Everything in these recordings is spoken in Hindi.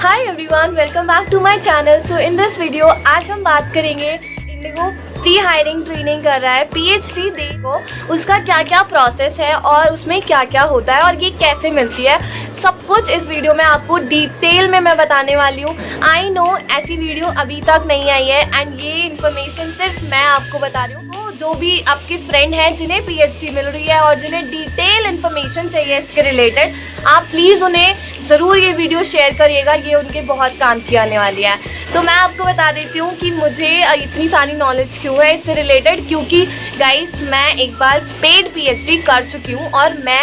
Hi everyone, welcome back to my channel. So in this video आज हम बात करेंगे इंडिगो प्री हायरिंग ट्रेनिंग कर रहा है पीएचडी देखो उसका क्या क्या प्रोसेस है और उसमें क्या क्या होता है और ये कैसे मिलती है, सब कुछ इस वीडियो में आपको डिटेल में मैं बताने वाली हूँ। आई नो ऐसी वीडियो अभी तक नहीं आई है एंड ये इन्फॉर्मेशन सिर्फ मैं आपको बता रही हूँ। तो जो भी आपके फ्रेंड हैं जिन्हें पीएचडी मिल रही है और जिन्हें डिटेल इन्फॉर्मेशन चाहिए इसके रिलेटेड, आप प्लीज़ उन्हें ज़रूर ये वीडियो शेयर करिएगा, ये उनके बहुत काम की आने वाली है। तो मैं आपको बता देती हूँ कि मुझे इतनी सारी नॉलेज क्यों है इससे रिलेटेड, क्योंकि गाइस मैं एक बार पेड पीएचडी कर चुकी हूँ और मैं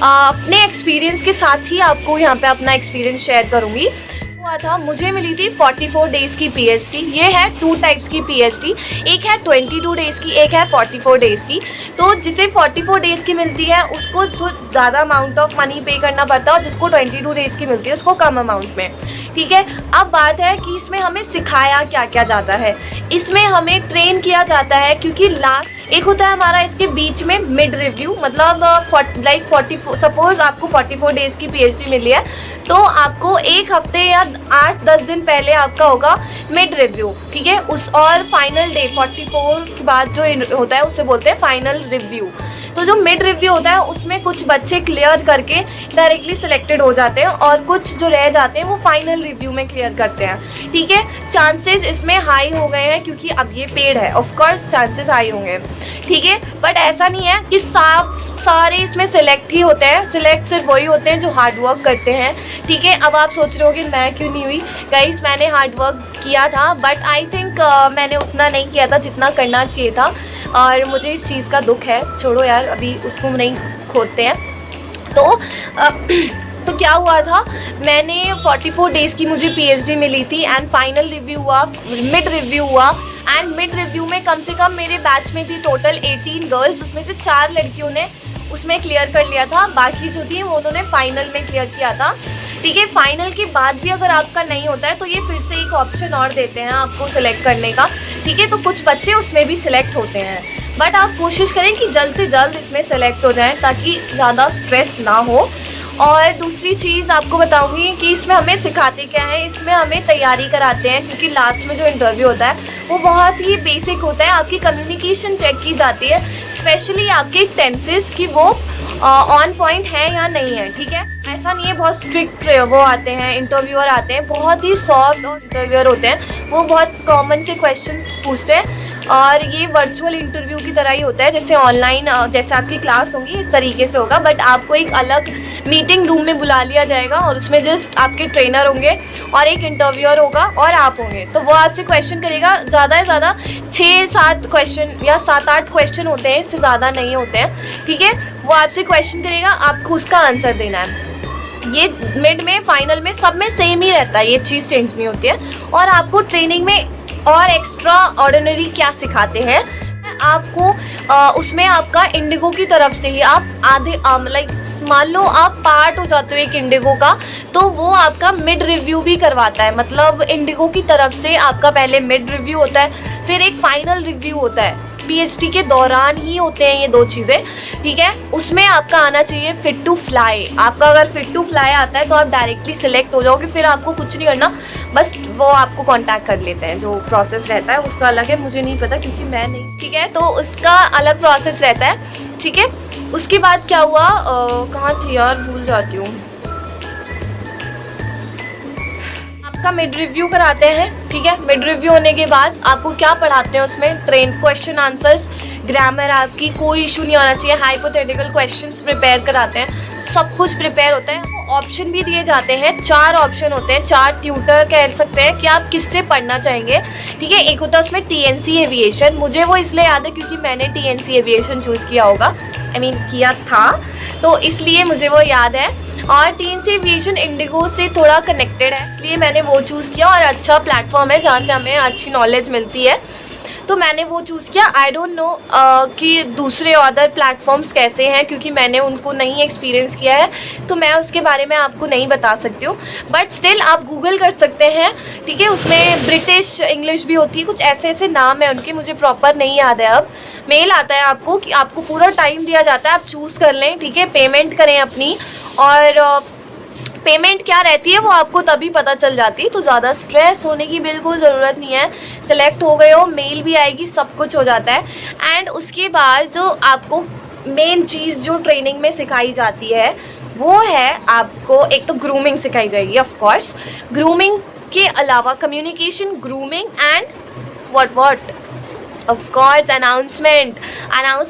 अपने एक्सपीरियंस के साथ ही आपको यहाँ पे अपना एक्सपीरियंस शेयर करूँगी। हुआ था, मुझे मिली थी 44 डेज़ की पीएचडी। ये है 2 टाइप्स की पीएचडी, एक है 22 डेज़ की, एक है 44 डेज़ की। तो जिसे 44 डेज़ की मिलती है उसको थोड़ा ज़्यादा अमाउंट ऑफ मनी पे करना पड़ता है और जिसको 22 डेज़ की मिलती है उसको कम अमाउंट में। ठीक है, अब बात है कि इसमें हमें सिखाया क्या क्या जाता है। इसमें हमें ट्रेन किया जाता है, क्योंकि लास्ट एक होता है हमारा इसके बीच में मिड रिव्यू, मतलब लाइक 44 सपोज आपको 44 डेज़ की पीएचडी मिली है तो आपको एक हफ्ते या 8-10 दिन पहले आपका होगा मिड रिव्यू। ठीक है, उस और फाइनल डे 44 के बाद जो होता है उससे बोलते हैं फाइनल रिव्यू। तो जो मिड रिव्यू होता है उसमें कुछ बच्चे क्लियर करके डायरेक्टली सिलेक्टेड हो जाते हैं और कुछ जो रह जाते हैं वो फाइनल रिव्यू में क्लियर करते हैं। ठीक है, चांसेस इसमें हाई हो गए हैं क्योंकि अब ये पेड है, ऑफ कोर्स चांसेस हाई होंगे। ठीक है, बट ऐसा नहीं है कि सारे इसमें सिलेक्ट ही होते हैं, सिलेक्ट सिर्फ वही होते हैं जो हार्ड वर्क करते हैं। ठीक है, अब आप सोच रहे हो कि मैं क्यों नहीं हुई। गाइस मैंने हार्ड वर्क किया था बट आई थिंक मैंने उतना नहीं किया था जितना करना चाहिए था और मुझे इस चीज़ का दुख है। छोड़ो यार, अभी उसको नहीं खोदते हैं। तो क्या हुआ था, मैंने 44 डेज़ की मुझे पीएचडी मिली थी एंड फाइनल रिव्यू हुआ, मिड रिव्यू हुआ एंड मिड रिव्यू में कम से कम मेरे बैच में थी टोटल 18 गर्ल्स, उसमें से 4 लड़कियों ने उसमें क्लियर कर लिया था, बाकी जो थी वो उन्होंने फाइनल में क्लियर किया था। ठीक है, फाइनल के बाद भी अगर आपका नहीं होता है तो ये फिर से एक ऑप्शन और देते हैं आपको सिलेक्ट करने का। ठीक है, तो कुछ बच्चे उसमें भी सिलेक्ट होते हैं, बट आप कोशिश करें कि जल्द से जल्द इसमें सेलेक्ट हो जाएं ताकि ज़्यादा स्ट्रेस ना हो। और दूसरी चीज़ आपको बताऊंगी कि इसमें हमें सिखाते क्या है, इसमें हमें तैयारी कराते हैं, क्योंकि लास्ट में जो इंटरव्यू होता है वो बहुत ही बेसिक होता है। आपकी कम्युनिकेशन चेक की जाती है, स्पेशली आपके टेंसेस कि वो ऑन पॉइंट है या नहीं है। ठीक है, ऐसा नहीं है बहुत स्ट्रिक्ट वो आते हैं, इंटरव्यूअर आते हैं बहुत ही सॉफ्ट और इंटरव्यूअर होते हैं, वो बहुत कॉमन से क्वेश्चन पूछते हैं और ये वर्चुअल इंटरव्यू की तरह ही होता है, जैसे ऑनलाइन जैसे आपकी क्लास होंगी इस तरीके से होगा, बट आपको एक अलग मीटिंग रूम में बुला लिया जाएगा और उसमें जस्ट आपके ट्रेनर होंगे और एक इंटरव्यूअर होगा और आप होंगे। तो वो आपसे क्वेश्चन करेगा, ज़्यादा से ज़्यादा 6-7 क्वेश्चन या 7-8 क्वेश्चन होते हैं, इससे ज़्यादा नहीं होते हैं। ठीक है, वो आपसे क्वेश्चन करेगा, आपको उसका आंसर देना है। ये मिड में फाइनल में सब में सेम ही रहता है, ये चीज़ चेंज नहीं होती है। और आपको ट्रेनिंग में और एक्स्ट्रा ऑर्डिनरी क्या सिखाते हैं, आपको उसमें आपका इंडिगो की तरफ से ही आप आधे लाइक मान लो आप पार्ट हो जाते हो एक इंडिगो का, तो वो आपका मिड रिव्यू भी करवाता है। मतलब इंडिगो की तरफ से आपका पहले मिड रिव्यू होता है, फिर एक फाइनल रिव्यू होता है। पीएचडी के दौरान ही होते हैं ये 2 चीज़ें। ठीक है, उसमें आपका आना चाहिए फिट टू फ्लाई। आपका अगर फिट टू फ्लाई आता है तो आप डायरेक्टली सिलेक्ट हो जाओगे, फिर आपको कुछ नहीं करना, बस वो आपको कांटेक्ट कर लेते हैं। जो प्रोसेस रहता है उसका अलग है, मुझे नहीं पता क्योंकि मैं नहीं। ठीक है, तो उसका अलग प्रोसेस रहता है। ठीक है, उसके बाद क्या हुआ, कहाँ थी यार, भूल जाती हूँ। आपका मिड रिव्यू कराते हैं। ठीक है, मिड रिव्यू होने के बाद आपको क्या पढ़ाते हैं उसमें, ट्रेन क्वेश्चन आंसर्स, ग्रामर, आपकी कोई इशू नहीं आना चाहिए, हाइपोथेटिकल क्वेश्चंस प्रिपेयर कराते हैं, सब कुछ प्रिपेयर होता है। ऑप्शन भी दिए जाते हैं, 4 ऑप्शन होते हैं, 4 ट्यूटर कह सकते हैं कि आप किससे पढ़ना चाहेंगे। ठीक है, एक होता है उसमें टीएनसी एविएशन, मुझे वो इसलिए याद है क्योंकि मैंने टीएनसी एविएशन चूज़ किया होगा, किया था, तो इसलिए मुझे वो याद है। और टीएनसी एविएशन इंडिगो से थोड़ा कनेक्टेड है, इसलिए मैंने वो चूज़ किया और अच्छा प्लेटफॉर्म है जहाँ से हमें अच्छी नॉलेज मिलती है, तो मैंने वो चूज़ किया। आई डोंट नो कि दूसरे अदर प्लेटफॉर्म्स कैसे हैं, क्योंकि मैंने उनको नहीं एक्सपीरियंस किया है, तो मैं उसके बारे में आपको नहीं बता सकती हूँ, बट स्टिल आप गूगल कर सकते हैं। ठीक है, उसमें ब्रिटिश इंग्लिश भी होती है, कुछ ऐसे ऐसे नाम है उनके, मुझे प्रॉपर नहीं याद है। अब मेल आता है आपको कि आपको पूरा टाइम दिया जाता है, आप चूज़ कर लें। ठीक है, पेमेंट करें अपनी और पेमेंट क्या रहती है वो आपको तभी पता चल जाती है, तो ज़्यादा स्ट्रेस होने की बिल्कुल ज़रूरत नहीं है। सेलेक्ट हो गए हो, मेल भी आएगी, सब कुछ हो जाता है। एंड उसके बाद जो आपको मेन चीज़ जो ट्रेनिंग में सिखाई जाती है वो है, आपको एक तो ग्रूमिंग सिखाई जाएगी ऑफ कोर्स, ग्रूमिंग के अलावा communication, grooming and what of course announcement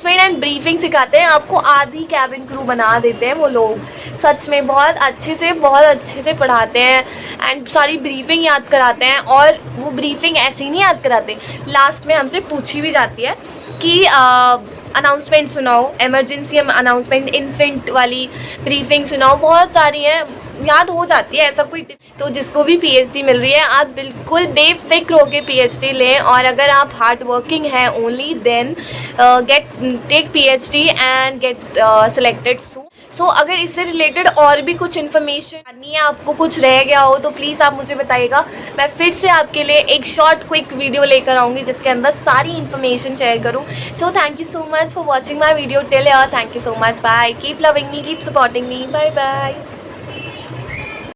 and briefing सिखाते हैं आपको। आधी कैबिन क्रू बना देते हैं वो लोग, सच में बहुत अच्छे से पढ़ाते हैं एंड सारी ब्रीफिंग याद कराते हैं। और वो ब्रीफिंग ऐसे ही नहीं याद कराते, लास्ट में हमसे पूछी भी जाती है कि अनाउंसमेंट सुनाओ, इमरजेंसी अनाउंसमेंट, इन्फेंट वाली ब्रीफिंग सुनाओ, बहुत सारी हैं, याद हो जाती है, ऐसा कोई। तो जिसको भी पीएचडी मिल रही है, आप बिल्कुल बेफिक्र होकर पीएचडी लें। और अगर आप हार्ड वर्किंग हैं only, then take PhD and get selected soon. So अगर इससे रिलेटेड और भी कुछ इन्फॉर्मेशन जाननी है, आपको कुछ रह गया हो, तो प्लीज़ आप मुझे बताइएगा। मैं फिर से आपके लिए एक शॉर्ट क्विक वीडियो लेकर आऊँगी जिसके अंदर सारी इन्फॉर्मेशन शेयर करूँ। So thank you so much for watching my video till here. Thank you so much, bye, keep loving me, keep supporting me, bye bye.